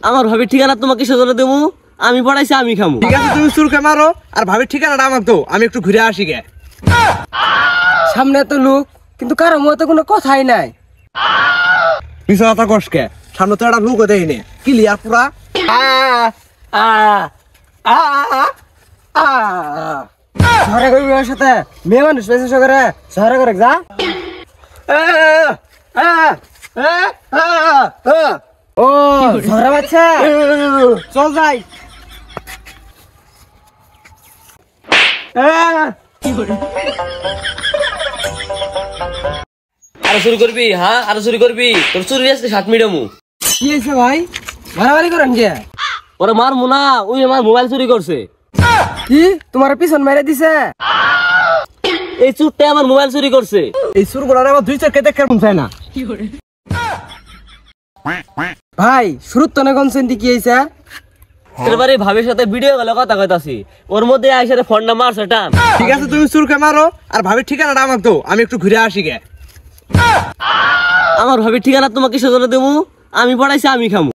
আমার ভাবির ঠিকানা তোমাকে সেজন্য দেবো, আমি পড়াইছি আমি খামু। ঠিক আছে তুমি চুরকে মারো আর ভাবির ঠিকানাটা আমাকে দাও, আমি একটু ঘুরে আসি গে। সামনে তো লোক কিন্তু কারো মুখে কোনো কথাই নাই। পিছনে কথা কষকে, সামনে তো একটা লোক দেয়নি, ক্লিয়ার পুরা। ঝগড়া করবি ওর সাথে, মেয়ে মানুষ পেয়েছে করে ঝগড়া করে যা। ও ঝগড়া বাচ্চা, চল যাই। আরো চুরি করবি? হ্যাঁ আরো চুরি করবি? তোর চুরি আসছে 7 মিনিটমু। কি হয়েছে ভাই, মারামারি করেন কে? ওরে মার মুনা, ওই আমার মোবাইল চুরি করছে। কি তোমার পিছন মেরে দিছে? এই চুরটা আমার মোবাইল চুরি করছে। এই সুর গুলার আমার দুই চোখে দেখে মন চায় না। ভাই শুরুত তো না কনসেন্টি কি হয়েছে? এবারে ভাবির সাথে ভিডিও কলে কথা কইতাছি, ওর মধ্যে আইসারে ফোনটা মারছে টান। ঠিক আছে তুমি চুরকে মারো আর ভাবির ঠিকানাটা আমাকে দাও, আমি একটু ঘুরে আসি গে। আমার ভাবির ঠিকানা তোমাকে সেজন্য দেবো, আমি পড়াইছি আমি খামু।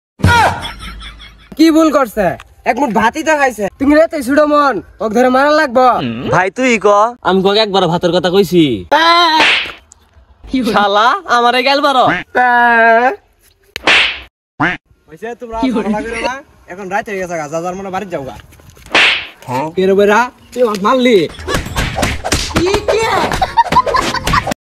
কি ভুল করছে? এক মুঠ ভাতই তো খাইছে, তুমি রেতে ছুড়ো মন ওকে ধরে মারা লাগবো। ভাই তুই ক, আমি ককে একবার ভাতের কথা কইছি? শালা আমারে গেল বারো। হইছে তোমরা ঝগড়া করো না, এখন রাত হয়ে গেছে, যা যার মনে বাড়ি যাও গা। কে রে বেরা, তুই মারলি?